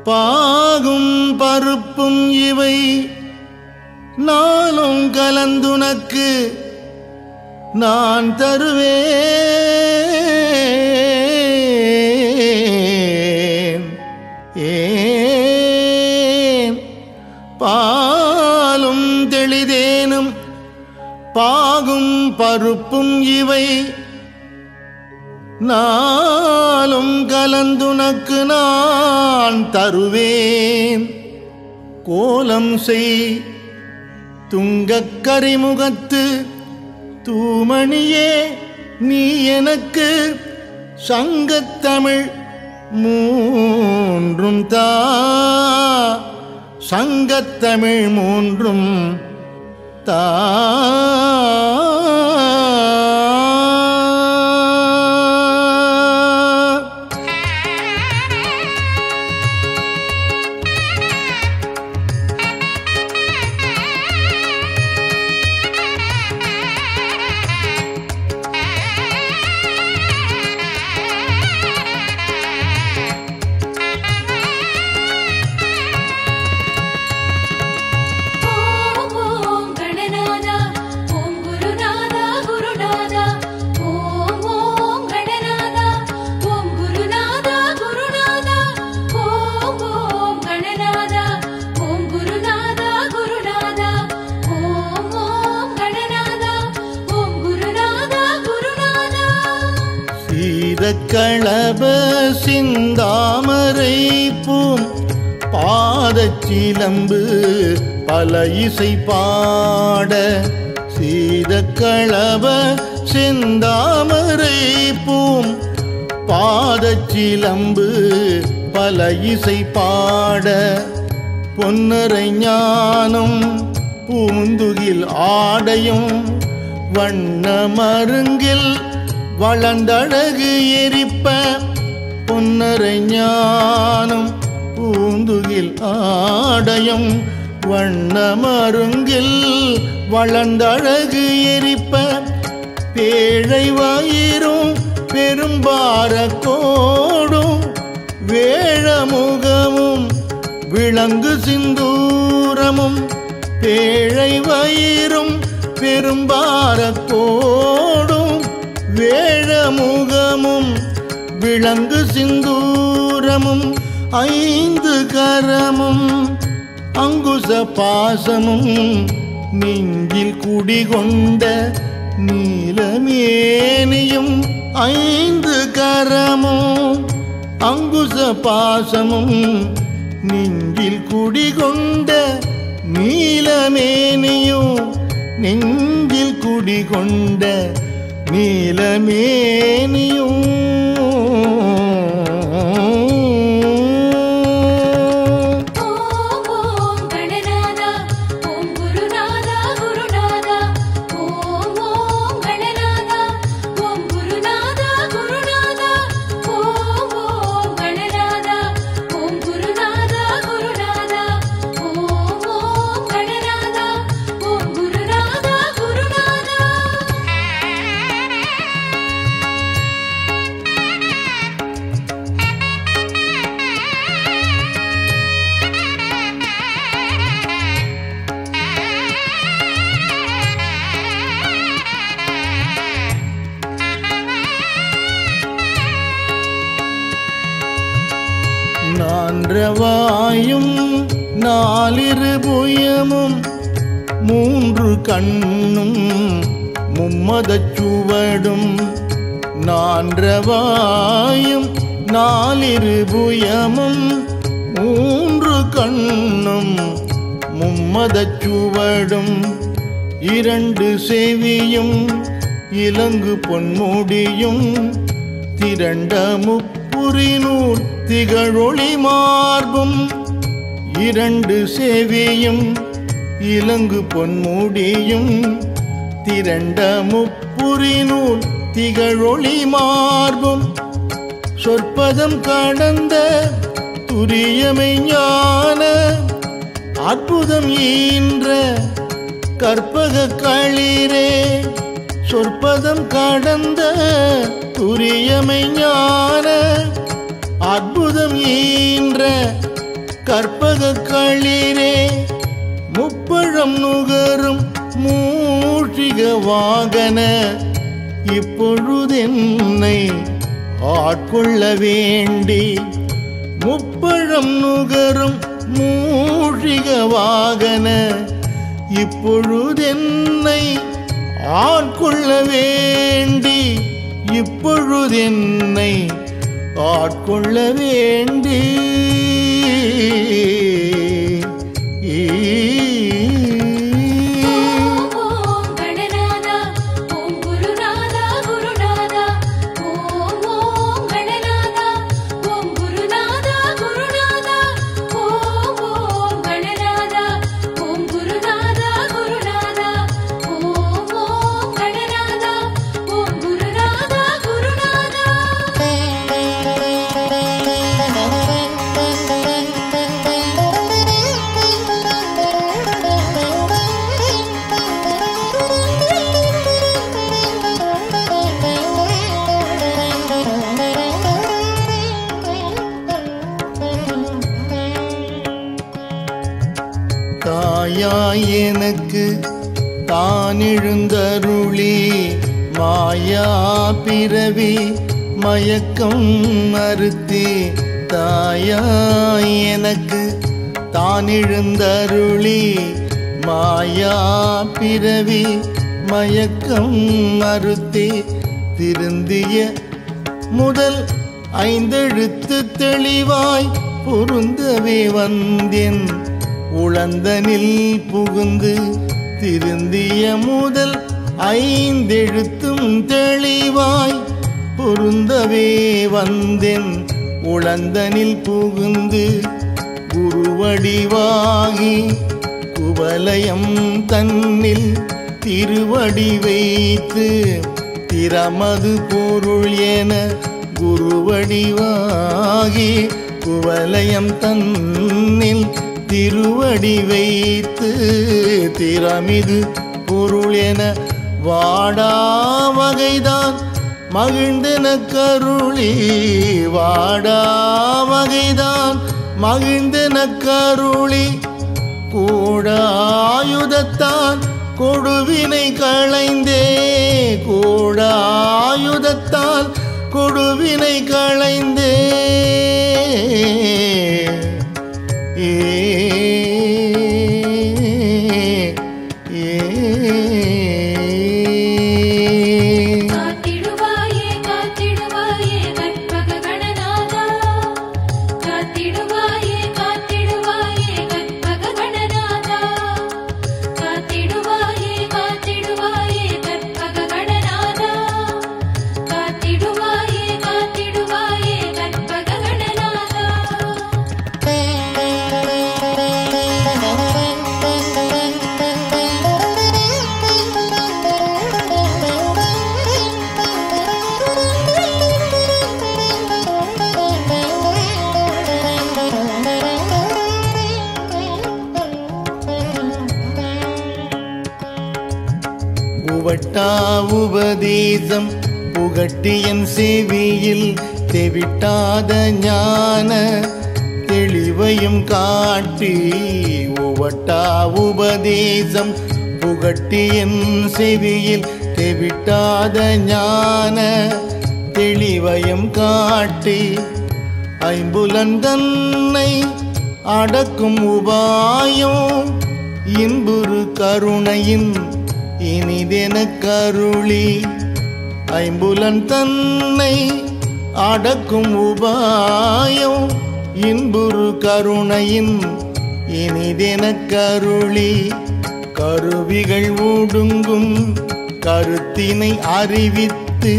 பாகும் பருப்பும் இவை நாளும் கலந்துனக்கு நான் தருவேன். பாலும் தெளிதேனும் பாகும் பருப்பும் இவை நாளும் கலந்துனக்கு நான் தருவேன். கோலம் செய் துங்கக் கரிமுகத்து தூமணியே நீ எனக்கு சங்கத்தமிழ் மூன்றும் தா. சங்கத்தமிழ் மூன்றும் தா. களப சிந்தாமரை பூம் பாதச்சிலம்பு பல இசை பாட. சீதக்களப சிந்தாமரை பூம் பாதச்சிலம்பு பல இசை பாட. பொன்னரை ஞானம் பூந்துகில் ஆடையும் வண்ண மருங்கில் வளர்ந்தழகு எரிப்ப. பொன்னரை ஞானம் பூந்துகில் ஆடையும் வண்ண மருங்கில் வளர்ந்தழகு எரிப்ப. பேழை வயிறும் பெரும்பார கோடும் வேழமுகமும் விளங்கு சிந்தூரமும். பேழை வயிறும் பெரும்பார கோடும் வேழமுகமும் விளங்கு சிந்தூரமும். ஐந்து கரமும் அங்குச பாசமும் நெஞ்சில் குடிகொண்ட நீலமேனியும். ஐந்து கரமும் அங்குச பாசமும் நெஞ்சில் குடிகொண்ட நீலமேனியும். நெஞ்சில் குடிகொண்ட நீலமேனியும். நான்றவாயும் நாலிரு புயமும் மூன்று கண்ணும் மும்மதச் சுவடும். நான்றவாயும் நாலிரு புயமும் மூன்று கண்ணும் மும்மதச் சுவடும். இரண்டு செவியும் இலங்கு பொன்முடியும் திரண்ட முப்புரிநூல் திகழொளி மார்பும். இரண்டு செவியும் இலங்கு பொன்முடியும் திரண்ட முப்புரிநூல் திகழொளி மார்பும். சொற்பதம் கடந்த துரியமை ஞான அற்புதம் ஈன்ற கற்பக களிரே. சொற்பதம் கடந்த துரியமை ஞான அற்புதம் ஈன்ற கற்பக களிரே முப்பழம் நுகரும் மூஷிக வாகன இப்பொழுதென்னை ஆட்கொள்ள வேண்டி முப்பழம் நுகரும் மூஷிக வாகன இப்பொழுதென்னை ஆட்கொள்ள வேண்டி இப்பொழுதென்னை ஆட்கொள்ள வேண்டி தாயாய் எனக்கு தான் எழுந்தருளி மாயா பிறவி மயக்கம் மறுத்தி தாயாய் எனக்கு தான் எழுந்தருளி மாயா பிறவி மயக்கம் மறுத்தி திருந்திய முதல் ஐந்தெழுத்து தெளிவாய் பொருந்தவே வந்தேன் உளந்தனில் புகுந்து திருந்திய முதல் ஐந்தெழுத்தும் தெளிவாய் பொருந்தவே வந்தேன் உளந்தனில் புகுந்து குருவடிவாகி குவலயம் தன்னில் திருவடி வைத்து திறமது பொருள் என குருவடிவாகி குவலயம் தன்னில் திருவடி வைத்து திறமிது பொருள் என வாடா வகைதான் மகிழ்ந்தென கருளி வாடா வகைதான் மகிழ்ந்தென கருளி கூடாயுதத்தான் கொடுவினை களைந்தே கூடாயுதத்தால் கொடுவினை களைந்தே புகட்டா உபதேசம் புகட்டியன் செவியில் தெவிட்டாத ஞான தெளிவையும் காட்டி உவட்டா உபதேசம் புகட்டியன் செவியில் தெவிட்டாத ஞான தெளிவையும் காட்டி ஐம்புலன் தன்னை அடக்கும் உபாயம் இன்புறு கருணையின் இனிதென கருளி ஐம்புலன் தன்னை அடக்கும் உபாயம் இன்புறு கருணையின் இனிதென கருளி கருவிகள் ஒடுங்கும் கருத்தினை அறிவித்து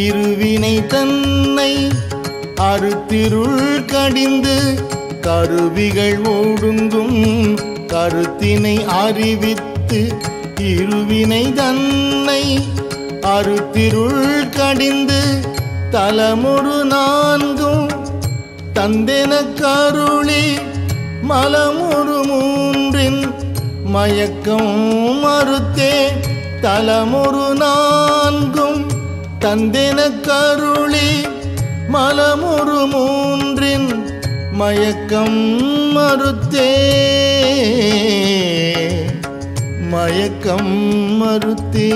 இருவினை தன்னை அறுத்திருள் கடிந்து கருவிகள் ஒடுங்கும் கருத்தினை அறிவித்து இருவினை தன்னை அறுத்திருள் கடிந்து தலமுறு நான்கும் தந்தென கருளி மலமுறு மூன்றின் மயக்கம் மறுத்தே தலமுறு நான்கும் தந்தென கருளி மலமுறு மூன்றின் மயக்கம் மறுத்தே மயக்கம் மறுத்தே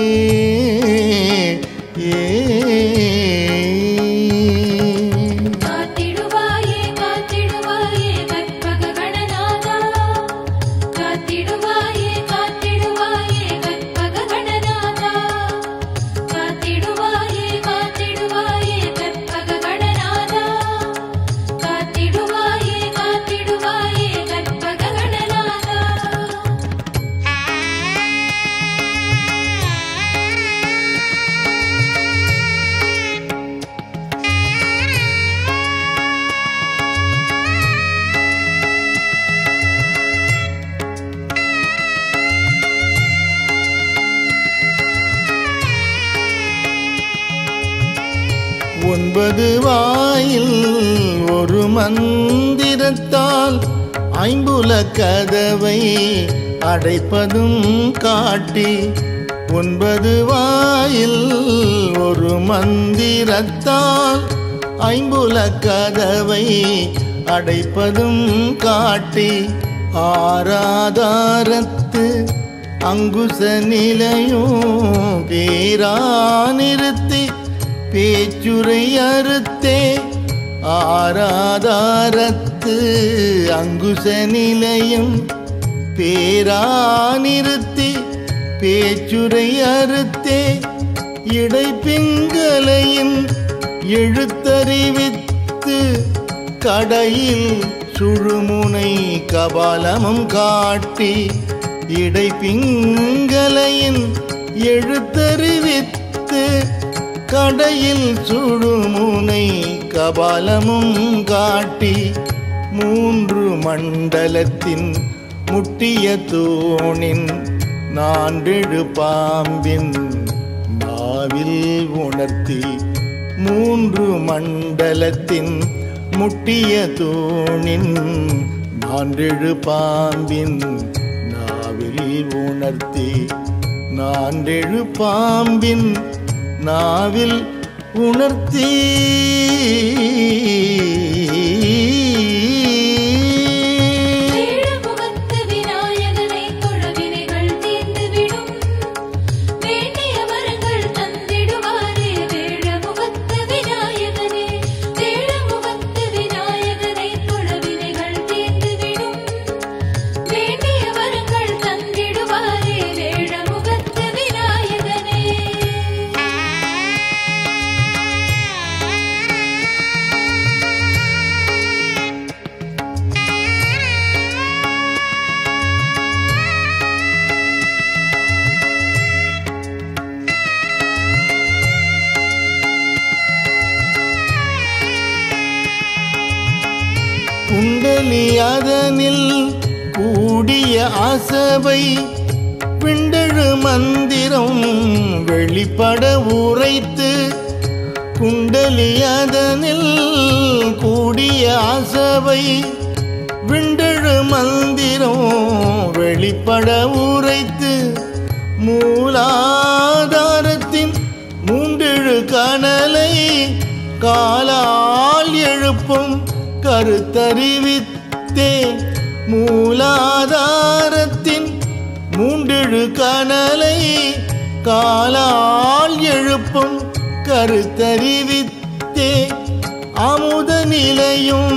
ஒன்பது வாயில் ஒரு மந்திரத்தால் ஐம்புல கதவை அடைப்பதும் காட்டி ஒன்பது வாயில் ஒரு மந்திரத்தால் ஐம்புல கதவை அடைப்பதும் காட்டி ஆராதாரத்து அங்குச நிலையும் பேரா நிறுத்தி பேச்சுரை அறுத்தே ஆராதாரத்து அங்குச நிலையும் பேரா நிறுத்தி பேச்சுரை அறுத்தே இடைப்பிங்களையின் எழுத்தறிவித்து கடையில் சுழுமுனை கபாலமும் காட்டி இடைப்பிங்களையின் எழுத்தறிவித்து கடையில் சுழுமுனை கபாலமும் காட்டி மூன்று மண்டலத்தின் முட்டிய தூணின் நான்கெழு பாம்பின் நாவில் உணர்த்தி மூன்று மண்டலத்தின் முட்டிய தூணின் நான்கெழு பாம்பின் நாவில் உணர்த்தி நான்கெழு பாம்பின் நாவில் உணர்த்தி குண்டலி அதனில் கூடிய அசபை பிண்டழு மந்திரம் வெளிப்பட உரைத்து குண்டலி அதனில் கூடிய அசபை விண்டழு மந்திரம் வெளிப்பட உரைத்து மூலாதாரத்தின் மூண்டெழு கனலை காலால் எழுப்பும் கருத்தறிவித்தே மூலாதாரத்தின் மூண்டெழு கனலை காலால் எழுப்பும் கருத்தறிவித்தே அமுத நிலையும்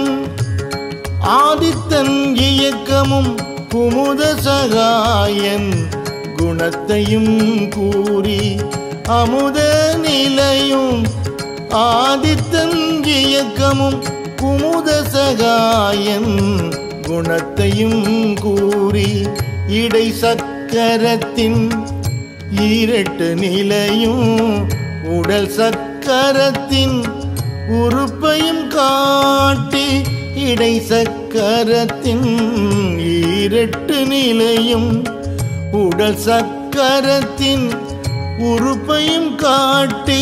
ஆதித்தன் இயக்கமும் குமுத சகாயன் குணத்தையும் கூறி அமுத நிலையும் ஆதித்தன் இயக்கமும் குமுத சகாயன் குணத்தையும் கூறி இடை சக்கரத்தின் ஈரட்டு நிலையும் உடல் சக்கரத்தின் உறுப்பையும் காட்டி இடை சக்கரத்தின் ஈரட்டு நிலையும் உடல் சக்கரத்தின் உறுப்பையும் காட்டி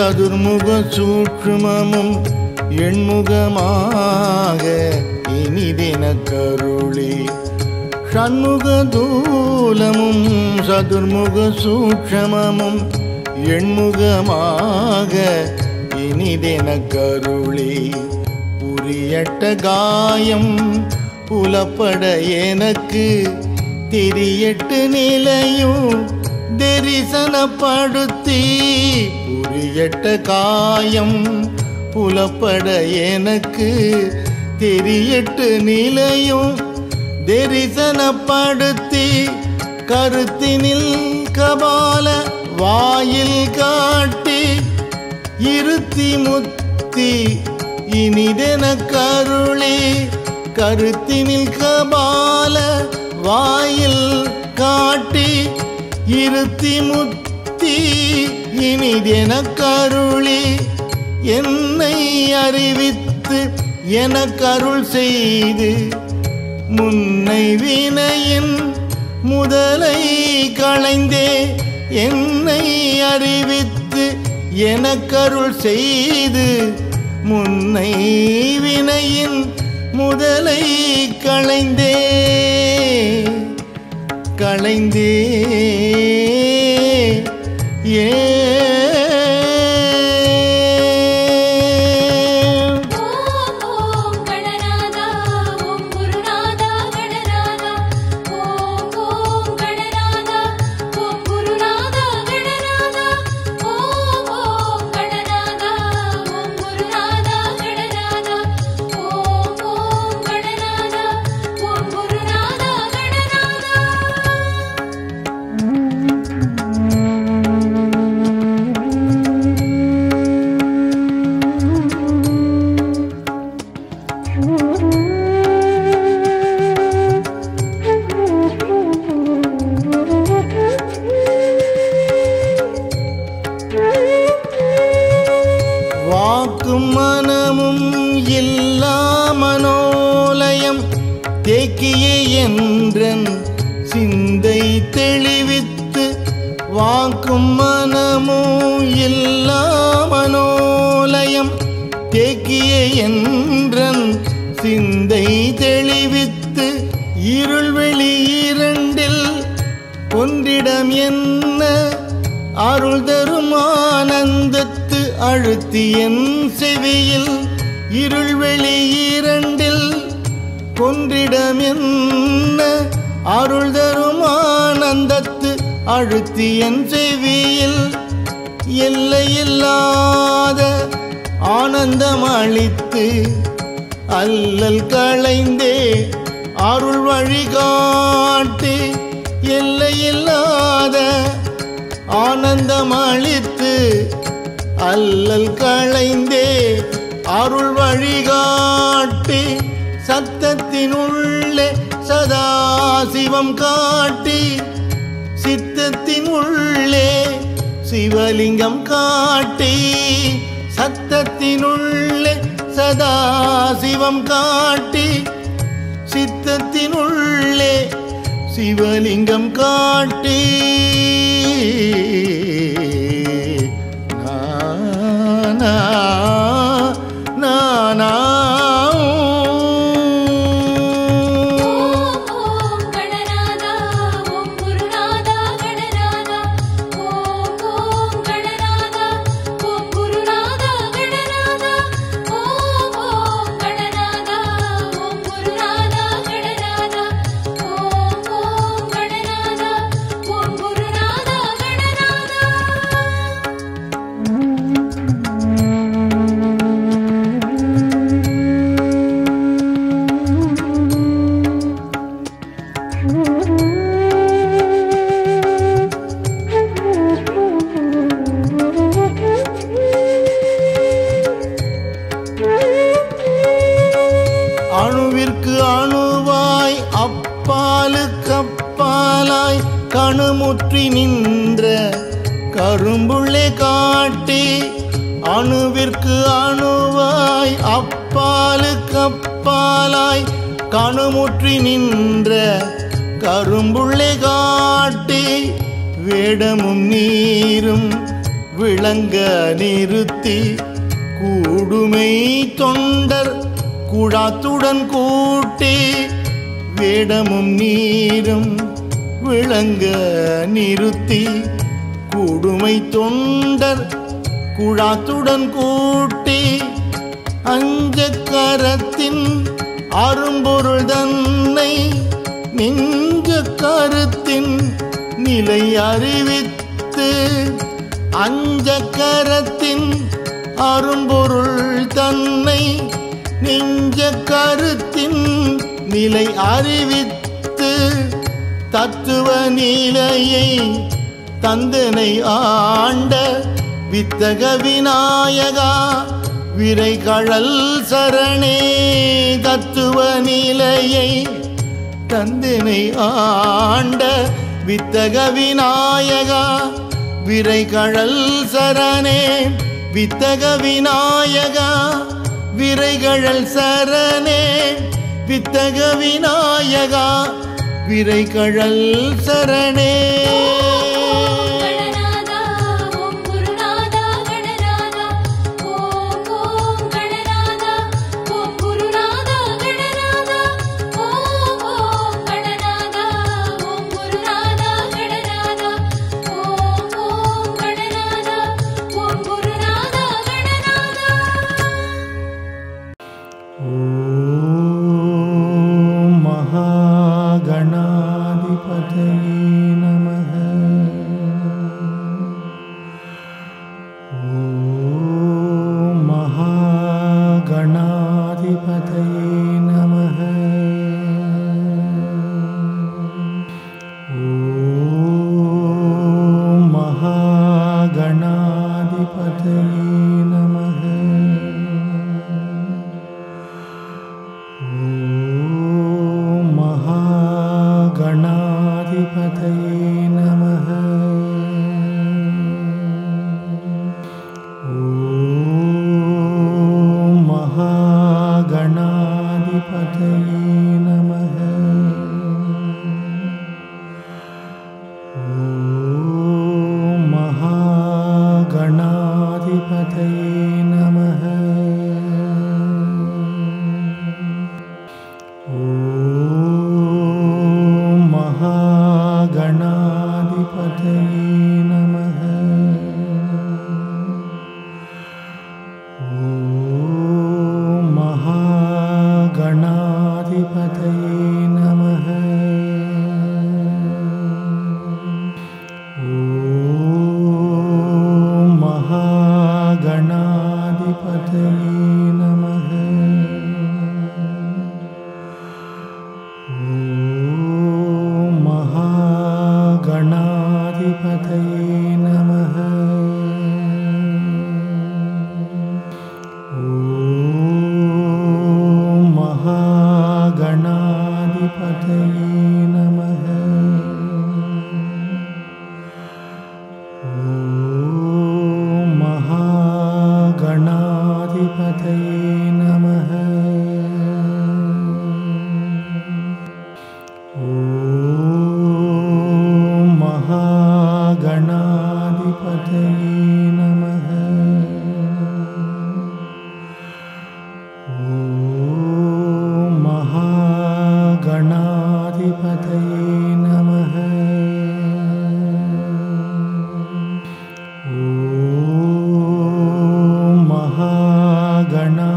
சதுர்முக சூட்சுமமும் எண்முகமாக இனிதென கருளி ஷண்முக தூலமும் சதுர்முக சூட்சுமமும் எண்முகமாக இனிதென கருளி புரியட்ட காயம் புலப்பட எனக்கு தெரியட்டு நிலையும் தரிசனப்படுத்தி புரியட்ட காயம் புலப்பட எனக்கு தெரியட்டு நிலையும் தரிசனப்படுத்தி கருத்தினில் கபால வாயில் காட்டி இருத்தி முத்தி இனிதென கருளி கருத்தினில் கபால வாயில் காட்டி இருத்தி முத்தி இனிதென கருளி என்னை அறிவித்து எனக்கருள் செய்து முன்னை வினையின் முதலை களைந்தே என்னை அறிவித்து எனக்கருள் செய்து முன்னை வினையின் முதலை களைந்தே ஏ வாக்கும் மனமும் இல்லா மனோலயம் தேக்கிய என்றன் சிந்தை தெளிவித்து வாக்கும் மனமும் இல்லா மனோலயம் தேக்கிய என்றன் சிந்தை தெளிவித்து இருள்வெளி இரண்டில் ஒன்றிடம் என்ன அருள் தரும் ஆனந்தத்து அழுத்தி என் செவியில் இருள்வெளி இரண்டில் ஒன்றிடம் என்ன அருள் தரும் ஆனந்தத்து அழுத்தி என் செவியில் எல்லையில்லாத ஆனந்தம் அளித்து அல்லல் களைந்தே அருள் வழிகாட்டி எல்லையில்லாத ஆனந்தம் அளித்து அல்லல் களைந்தே அருள் வழிகாட்டி சத்தத்தினுள்ளே சதாசிவம் காட்டி சித்தத்தின் உள்ளே சிவலிங்கம் காட்டி சத்தத்தினுள்ளே சதாசிவம் காட்டி சித்தத்தினுள்ளே சிவலிங்கம் காட்டி நானா அணுவிற்கு அணுவாய் அப்பாலுக்கு அப்பாலாய் கணுமுற்றி நின்ற கரும்புள்ளே காட்டி அணுவிற்கு அணுவாய் அப்பாலுக்கு அப்பாலாய் கணுமுற்றி நின்ற கரும்புள்ளே காட்டி வேடமும் நீரும் விளங்க நிறுத்தி கூடுமை தொண்டர் குழாத்துடன் கூட்டி வேடமும் நீரும் விளங்க நிறுத்தி கூடுமை தொண்டர் குழாத்துடன் கூட்டி அஞ்ச கரத்தின் அரும்பொருள் தன்னை நெஞ்ச கருத்தின் நிலை அறிவித்து அஞ்ச கரத்தின் அரும்பொருள் தன்னை நெஞ்ச கருத்தின் நிலை அறிவித்து தத்துவ நிலையை தந்தனை ஆண்ட வித்தக விநாயகா விரைகழல் சரணே. தத்துவ நிலையை தந்தனை ஆண்ட வித்தக விநாயகா விரைகழல் சரணே. வித்தக விநாயகா விரைகழல் சரணே. வித்தக விநாயகா விரைகழல் சரணே. गणा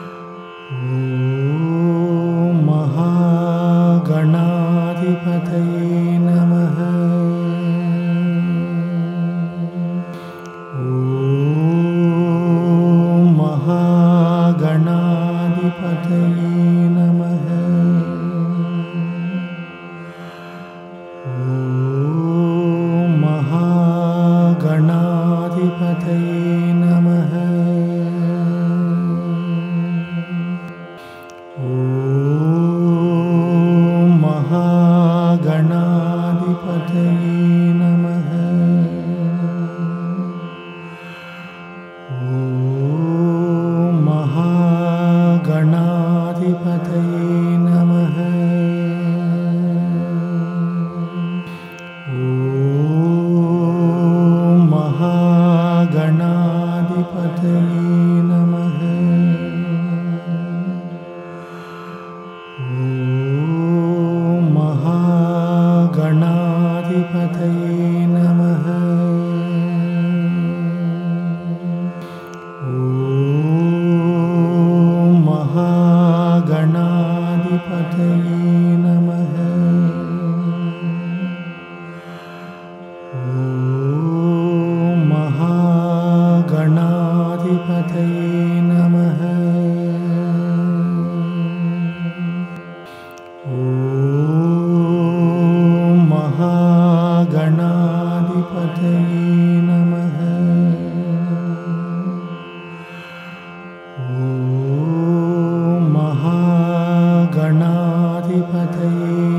ॐ महागणाधिपतये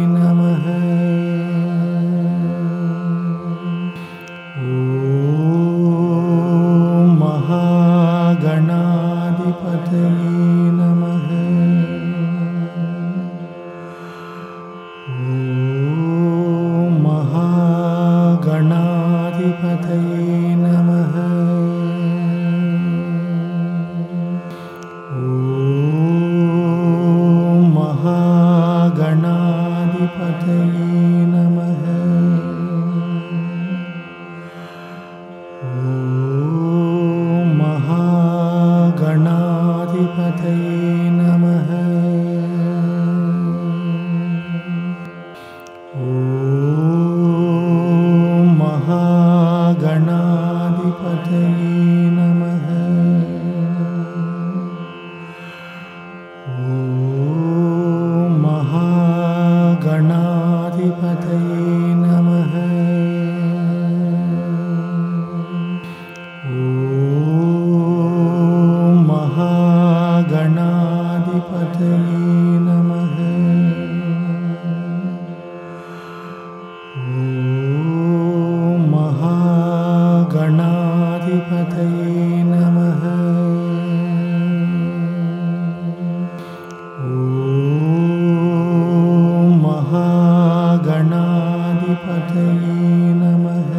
नमः। ॐ महागणाधिपतये नमः। ॐ महागणाधिपतये नमः। ॐ महागणाधिपतये नमः। ॐ महागणाधिपतये नमः। ॐ महागणाधिपतये नमः। ॐ महागणाधिपतये नमः। ॐ महागणाधिपतये नमः। ॐ महागणाधिपतये नमः। ॐ महागणाधिपतये नमः।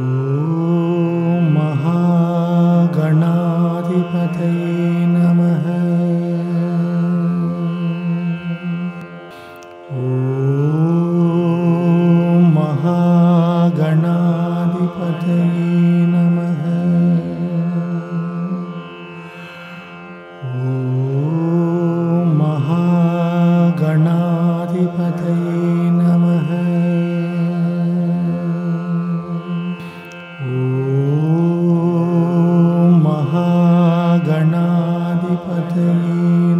ॐ महागणाधिपतये नमः। ॐ महागणाधिपतये नमः। ॐ महागणाधिपतये नमः। ॐ महागणाधिपतये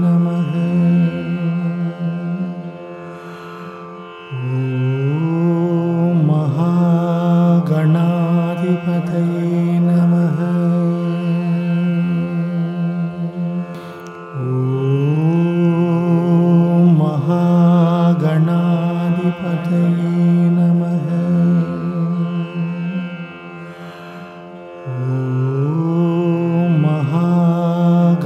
नमः। ॐ महागणाधिपतये नमः। ॐ महागणाधिपतये नमः। ॐ महागणाधिपतये